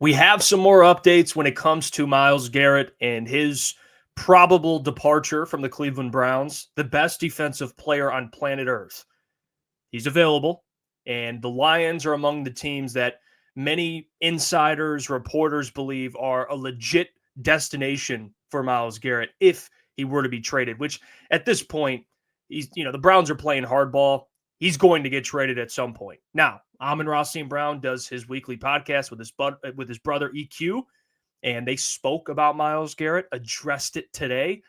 We have some more updates when it comes to Myles Garrett and his probable departure from the Cleveland Browns, the best defensive player on planet Earth. He's available, and the Lions are among the teams that many insiders, reporters believe are a legit destination for Myles Garrett if he were to be traded, which at this point, the Browns are playing hardball. He's going to get traded at some point. Now, Amon-Ra St. Brown does his weekly podcast with his brother EQ, and they spoke about Myles Garrett, addressed it today.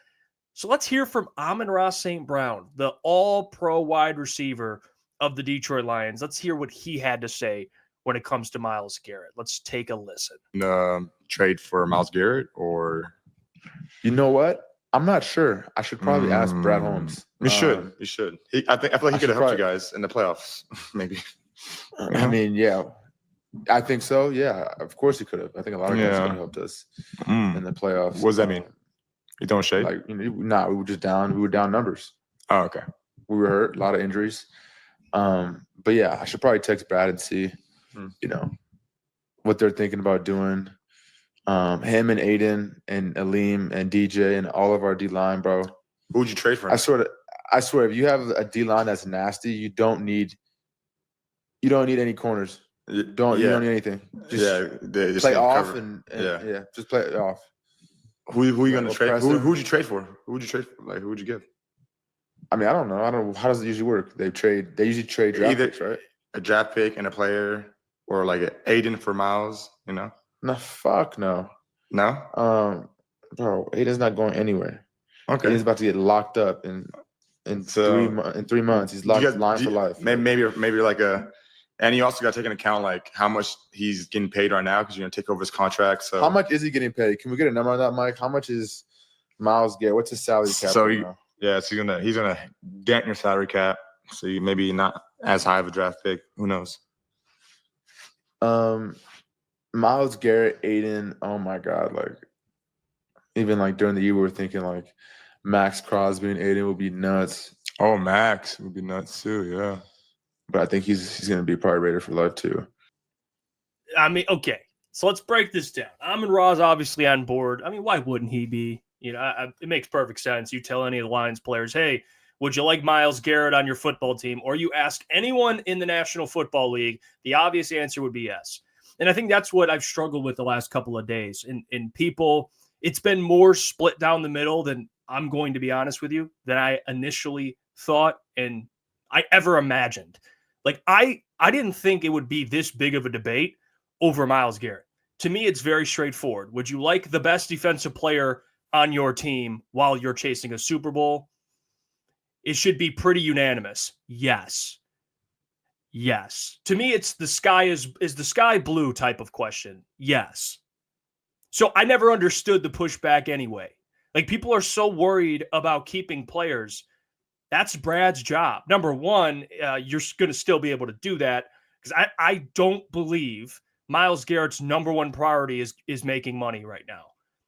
So let's hear from Amon-Ra St. Brown, the all-pro wide receiver of the Detroit Lions. Let's hear what he had to say when it comes to Myles Garrett. Let's take a listen. Trade for Myles Garrett, or you know what? I'm not sure. I should probably ask Brad Holmes. You should. I feel like he could have helped you guys in the playoffs, maybe. I mean, yeah. I think so. Yeah, of course he could have. I think a lot of guys could have helped us in the playoffs. What does that mean? You throwing shade? We were just down. We were down numbers. Oh, okay. We were hurt. A lot of injuries. But yeah, I should probably text Brad and see, what they're thinking about doing. Him and Aidan and Aleem and DJ and all of our D-line, bro. Who would you trade for? I swear, if you have a D-line that's nasty, you don't need any corners. You don't need anything. Just play off and just play it off. Who are you going to trade? Who would you trade for? Who would you trade for? Like, who would you give? I mean, I don't know. How does it usually work? They usually trade draft picks, right? A draft pick and a player, or like an Aidan for Myles, No, fuck no. No? Bro, Aidan's not going anywhere. Okay. He's about to get locked up in 3 months. He's locked line for life. Maybe like and you also got to take into account like how much he's getting paid right now because you're going to take over his contract. So how much is he getting paid? Can we get a number on that, Mike? How much is Myles Garrett? What's his salary cap? So he's gonna dent your salary cap. So you maybe not as high of a draft pick. Who knows? Myles Garrett, Aidan, oh my God. Like, even like during the year, we were thinking like Max Crosby and Aidan would be nuts. Oh, Max would be nuts too, yeah. But I think he's going to be a probably Raider for life too. I mean, okay. So let's break this down. Amon-Ra's obviously on board. I mean, why wouldn't he be? It makes perfect sense. You tell any of the Lions players, hey, would you like Myles Garrett on your football team? Or you ask anyone in the National Football League, the obvious answer would be yes. And I think that's what I've struggled with the last couple of days. In people, it's been more split down the middle than, I'm going to be honest with you, than I initially thought and I ever imagined. Like, I didn't think it would be this big of a debate over Myles Garrett. To me, it's very straightforward. Would you like the best defensive player on your team while you're chasing a Super Bowl? It should be pretty unanimous. Yes. To me, it's the sky is the sky blue type of question. Yes. So I never understood the pushback anyway. Like, people are so worried about keeping players. That's Brad's job. Number one, you're going to still be able to do that because I don't believe Myles Garrett's number one priority is making money right now.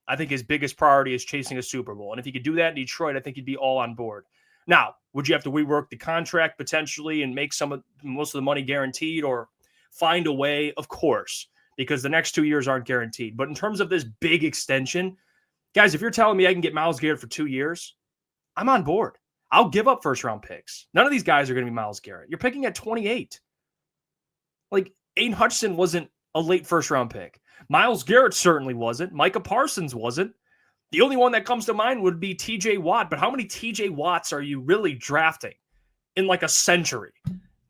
I think his biggest priority is chasing a Super Bowl. And if he could do that in Detroit, I think he'd be all on board. Now, would you have to rework the contract potentially and make most of the money guaranteed or find a way? Of course, because the next 2 years aren't guaranteed. But in terms of this big extension, guys, if you're telling me I can get Myles Garrett for 2 years, I'm on board. I'll give up first-round picks. None of these guys are going to be Myles Garrett. You're picking at 28. Like, Aidan Hutchinson wasn't a late first-round pick. Myles Garrett certainly wasn't. Micah Parsons wasn't. The only one that comes to mind would be TJ Watt. But how many TJ Watts are you really drafting in like a century?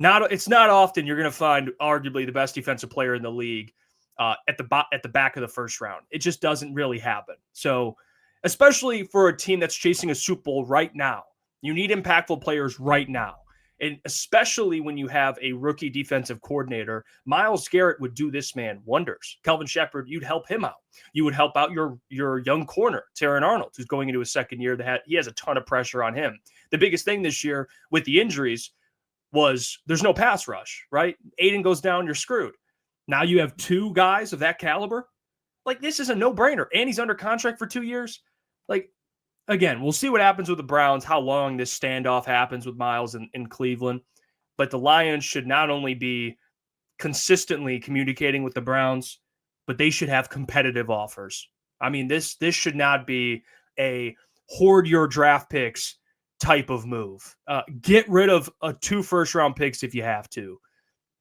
It's not often you're going to find arguably the best defensive player in the league at the back of the first round. It just doesn't really happen. So, especially for a team that's chasing a Super Bowl right now, you need impactful players right now. And especially when you have a rookie defensive coordinator, Myles Garrett would do this man wonders. Kelvin Shepard, you'd help him out. You would help out your young corner, Terran Arnold, who's going into his second year. He has a ton of pressure on him. The biggest thing this year with the injuries was there's no pass rush, right? Aidan goes down, you're screwed. Now you have two guys of that caliber. Like, this is a no-brainer. And he's under contract for 2 years. Like, again, we'll see what happens with the Browns, how long this standoff happens with Myles in Cleveland. But the Lions should not only be consistently communicating with the Browns, but they should have competitive offers. I mean, this should not be a hoard your draft picks type of move. Get rid of 2 first-round picks if you have to.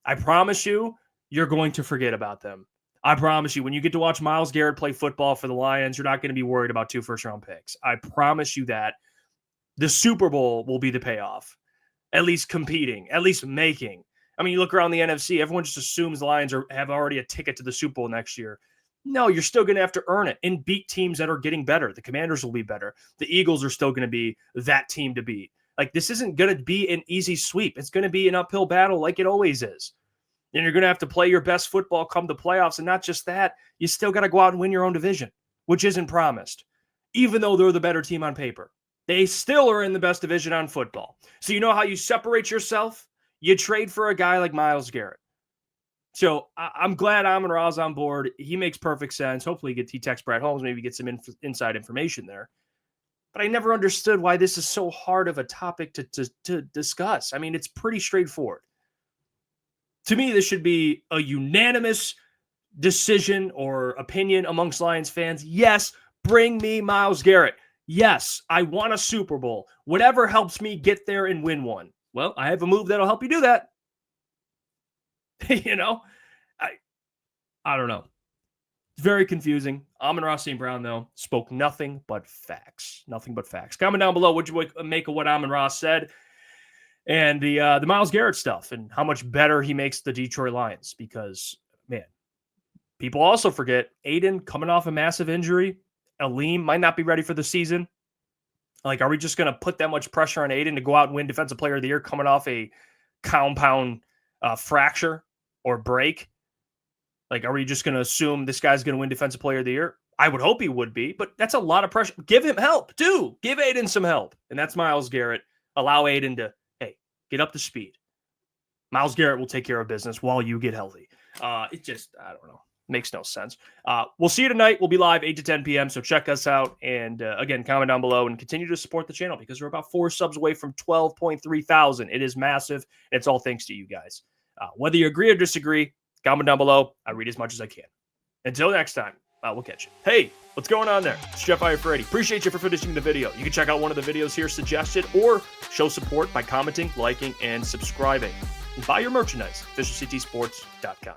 I promise you, you're going to forget about them. I promise you, when you get to watch Myles Garrett play football for the Lions, you're not going to be worried about 2 first-round picks. I promise you that. The Super Bowl will be the payoff. At least competing, at least making. I mean, you look around the NFC, everyone just assumes the Lions have already a ticket to the Super Bowl next year. No, you're still going to have to earn it and beat teams that are getting better. The Commanders will be better. The Eagles are still going to be that team to beat. Like, this isn't going to be an easy sweep. It's going to be an uphill battle like it always is. And you're going to have to play your best football come the playoffs. And not just that, you still got to go out and win your own division, which isn't promised, even though they're the better team on paper. They still are in the best division on football. So you know how you separate yourself? You trade for a guy like Myles Garrett. So I'm glad Amon-Ra's on board. He makes perfect sense. Hopefully he texts Brad Holmes, maybe get some inside information there. But I never understood why this is so hard of a topic to discuss. I mean, it's pretty straightforward. To me, this should be a unanimous decision or opinion amongst Lions fans. Yes, bring me Myles Garrett. Yes, I want a Super Bowl. Whatever helps me get there and win one. Well, I have a move that'll help you do that. You know, I don't know. It's very confusing. Amon-Ra St. Brown, though, spoke nothing but facts. Nothing but facts. Comment down below what you make of what Amon-Ra said and the Myles Garrett stuff and how much better he makes the Detroit Lions. Because, man, people also forget Aidan coming off a massive injury. Aleem might not be ready for the season. Like, are we just going to put that much pressure on Aidan to go out and win Defensive Player of the Year coming off a compound fracture or break? Like, are we just going to assume this guy's going to win Defensive Player of the Year? I would hope he would be, but that's a lot of pressure. Give him help, too. Give Aidan some help. And that's Myles Garrett. Allow Aidan to, hey, get up to speed. Myles Garrett will take care of business while you get healthy. It just, I don't know. Makes no sense. We'll see you tonight. We'll be live 8 to 10 p.m., so check us out. And again, comment down below and continue to support the channel because we're about 4 subs away from 12.3 thousand. It is massive. And it's all thanks to you guys. Whether you agree or disagree, comment down below. I read as much as I can. Until next time, we'll catch you. Hey, what's going on there? It's Jeff Iafrate. Appreciate you for finishing the video. You can check out one of the videos here suggested or show support by commenting, liking, and subscribing. And buy your merchandise, officialctsports.com.